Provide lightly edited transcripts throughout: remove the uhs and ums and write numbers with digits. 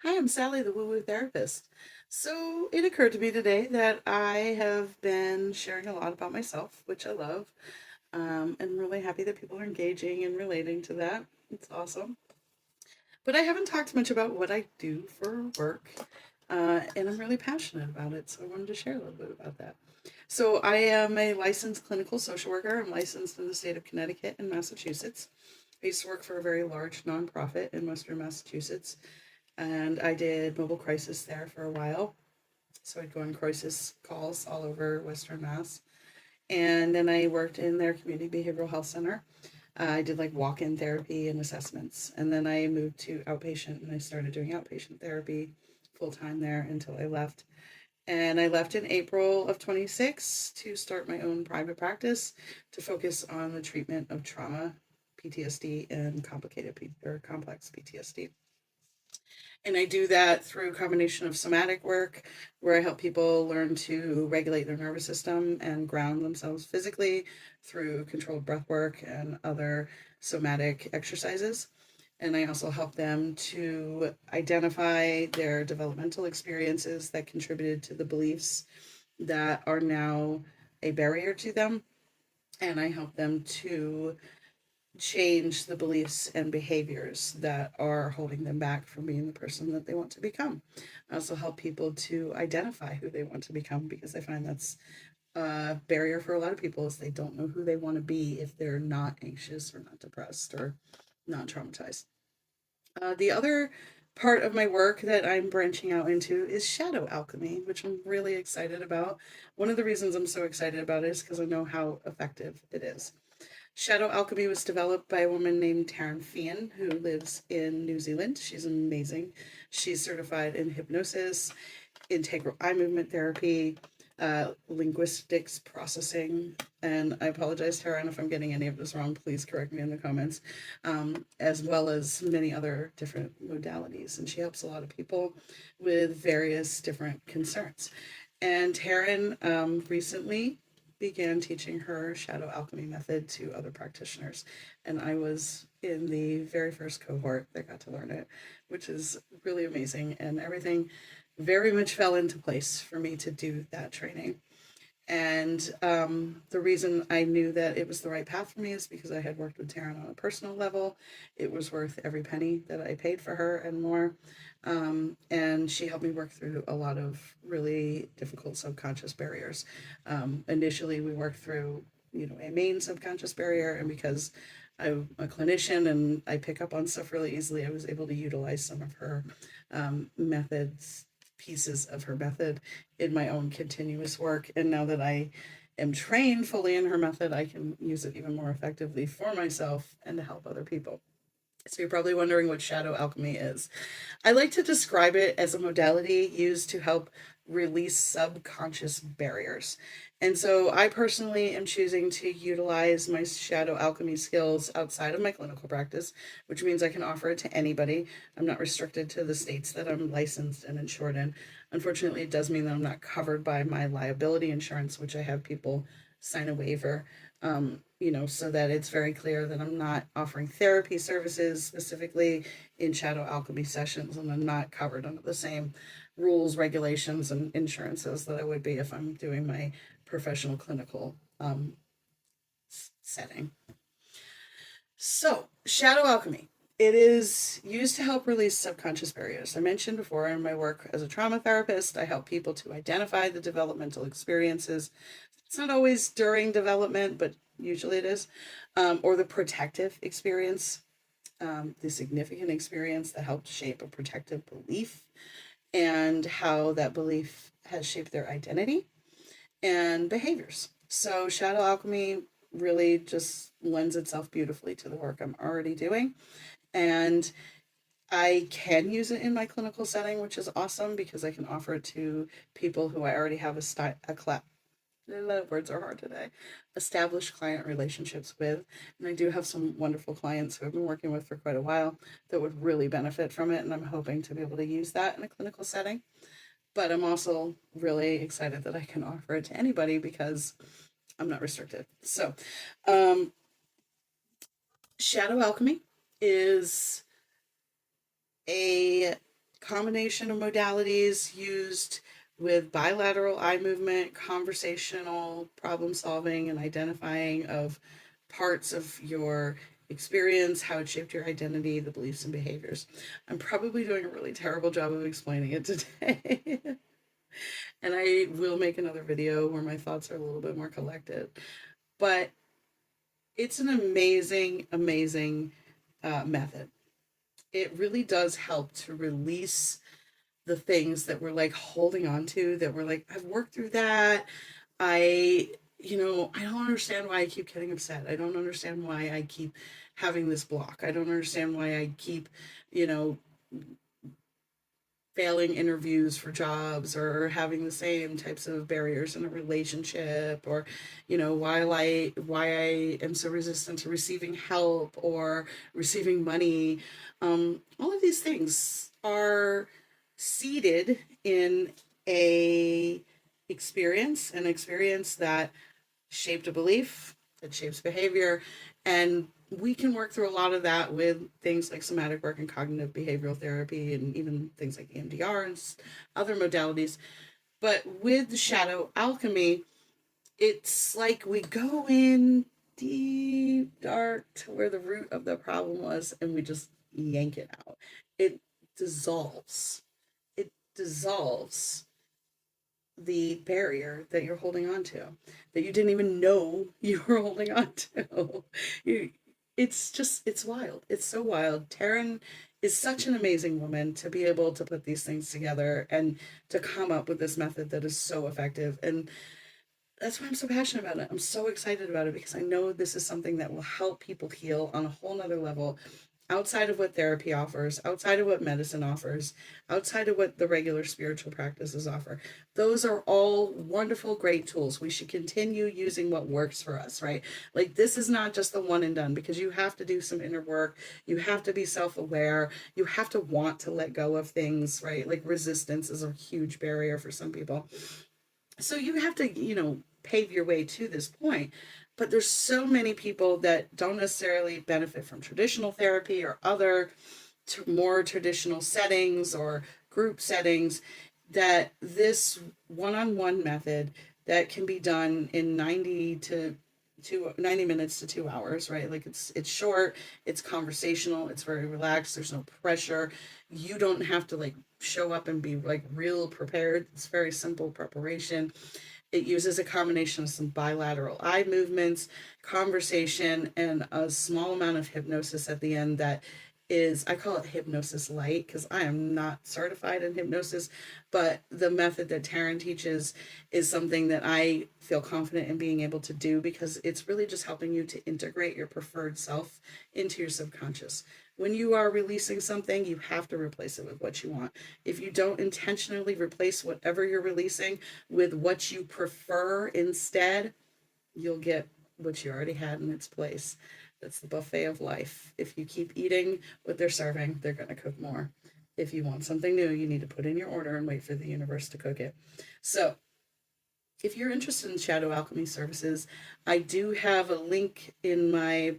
Hi, I'm Sally, the Woo Woo Therapist. So it occurred to me today that I have been sharing a lot about myself, which I love, and I'm really happy that people are engaging and relating to that. It's awesome. But I haven't talked much about what I do for work, and I'm really passionate about it, so I wanted to share a little bit about that. So I am a licensed clinical social worker. I'm licensed in the state of Connecticut and Massachusetts. I used to work for a very large nonprofit in Western Massachusetts, and I did mobile crisis there for a while. So I'd go on crisis calls all over Western Mass. And then I worked in their community behavioral health center. I did like walk in therapy and assessments. And then I moved to outpatient and I started doing outpatient therapy full time there until I left. And I left in April of 26 to start my own private practice to focus on the treatment of trauma, PTSD, and or complex PTSD. And I do that through a combination of somatic work, where I help people learn to regulate their nervous system and ground themselves physically through controlled breath work and other somatic exercises. And I also help them to identify their developmental experiences that contributed to the beliefs that are now a barrier to them. And I help them to change the beliefs and behaviors that are holding them back from being the person that they want to become. I also help people to identify who they want to become because I find that's a barrier for a lot of people is they don't know who they want to be if they're not anxious or not depressed or not traumatized. The other part of my work that I'm branching out into is shadow alchemy, which I'm really excited about. One of the reasons I'm so excited about it is because I know how effective it is. Shadow alchemy was developed by a woman named Taryn Fian, who lives in New Zealand. She's amazing. She's certified in hypnosis, integral eye movement therapy, linguistics processing, and I apologize, Taryn, if I'm getting any of this wrong. Please correct me in the comments, as well as many other different modalities. And she helps a lot of people with various different concerns. And Taryn recently began teaching her shadow alchemy method to other practitioners. And I was in the very first cohort that got to learn it, which is really amazing. And everything very much fell into place for me to do that training. And the reason I knew that it was the right path for me is because I had worked with Taryn on a personal level. It was worth every penny that I paid for her and more. And she helped me work through a lot of really difficult subconscious barriers. Initially, we worked through, a main subconscious barrier, and because I'm a clinician and I pick up on stuff really easily, I was able to utilize some of her methods, pieces of her method in my own continuous work. And now that I am trained fully in her method, I can use it even more effectively for myself and to help other people. So you're probably wondering what shadow alchemy is. I like to describe it as a modality used to help release subconscious barriers. And so I personally am choosing to utilize my shadow alchemy skills outside of my clinical practice, which means I can offer it to anybody. I'm not restricted to the states that I'm licensed and insured in. Unfortunately, it does mean that I'm not covered by my liability insurance, which I have people sign a waiver, so that it's very clear that I'm not offering therapy services specifically in shadow alchemy sessions, and I'm not covered under the same rules, regulations, and insurances that I would be if I'm doing my professional clinical setting. So, shadow alchemy. It is used to help release subconscious barriers. I mentioned before in my work as a trauma therapist, I help people to identify the developmental experiences. It's not always during development, but usually it is, or the protective experience, the significant experience that helped shape a protective belief and how that belief has shaped their identity and behaviors. So, shadow alchemy really just lends itself beautifully to the work I'm already doing. And I can use it in my clinical setting, which is awesome because I can offer it to people who I already have words are hard today, established client relationships with. And I do have some wonderful clients who I've been working with for quite a while that would really benefit from it. And I'm hoping to be able to use that in a clinical setting. But I'm also really excited that I can offer it to anybody because I'm not restricted. So, um, shadow alchemy is a combination of modalities used with bilateral eye movement, conversational problem solving, and identifying of parts of your experience, how it shaped your identity, the beliefs and behaviors. I'm probably doing a really terrible job of explaining it today. And I will make another video where my thoughts are a little bit more collected. But it's an amazing, amazing method. It really does help to release the things that we're like holding on to, that we're like, I've worked through that. I don't understand why I keep getting upset. I don't understand why I keep having this block. I don't understand why I keep, you know, failing interviews for jobs or having the same types of barriers in a relationship, or why I am so resistant to receiving help or receiving money. All of these things are seated in a an experience that shaped a belief, that shapes behavior, and we can work through a lot of that with things like somatic work and cognitive behavioral therapy, and even things like EMDR and other modalities. But with shadow alchemy, it's like we go in deep, dark to where the root of the problem was, and we just yank it out. It dissolves. It dissolves the barrier that you're holding on to, that you didn't even know you were holding on to. you, it's wild. It's so wild. Taryn is such an amazing woman to be able to put these things together and to come up with this method that is so effective. And that's why I'm so passionate about it. I'm so excited about it because I know this is something that will help people heal on a whole nother level, outside of what therapy offers, outside of what medicine offers, outside of what the regular spiritual practices offer. Those are all wonderful, great tools. We should continue using what works for us, right? Like, this is not just the one and done, because you have to do some inner work. You have to be self aware. You have to want to let go of things, right? Like, resistance is a huge barrier for some people. So you have to, pave your way to this point. But there's so many people that don't necessarily benefit from traditional therapy or other more traditional settings or group settings, that this one-on-one method that can be done in 90 minutes to 2 hours, right? Like, it's short, it's conversational, it's very relaxed, there's no pressure. You don't have to like show up and be like real prepared. It's very simple preparation. It uses a combination of some bilateral eye movements, conversation, and a small amount of hypnosis at the end that is, I call it hypnosis light because I am not certified in hypnosis, but the method that Taryn teaches is something that I feel confident in being able to do, because it's really just helping you to integrate your preferred self into your subconscious. When you are releasing something, you have to replace it with what you want. If you don't intentionally replace whatever you're releasing with what you prefer instead, you'll get what you already had in its place. That's the buffet of life. If you keep eating what they're serving, they're going to cook more. If you want something new, you need to put in your order and wait for the universe to cook it. So, if you're interested in shadow alchemy services, I do have a link in my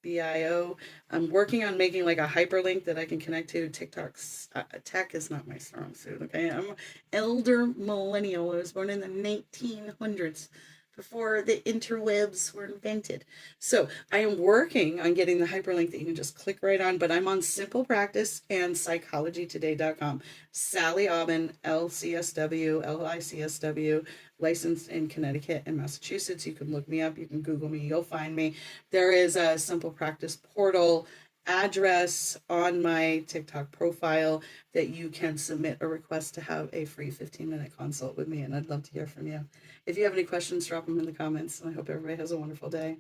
bio. I'm working on making like a hyperlink that I can connect to. TikTok's tech is not my strong suit. Okay, I'm an elder millennial. I was born in the 1900s, before the interwebs were invented. So I am working on getting the hyperlink that you can just click right on, but I'm on Simple Practice and psychologytoday.com. Sally Aubin, LCSW, LICSW, licensed in Connecticut and Massachusetts. You can look me up. You can Google me. You'll find me. There is a Simple Practice portal address on my TikTok profile that you can submit a request to have a free 15-minute consult with me, and I'd love to hear from you. If you have any questions, drop them in the comments, and I hope everybody has a wonderful day.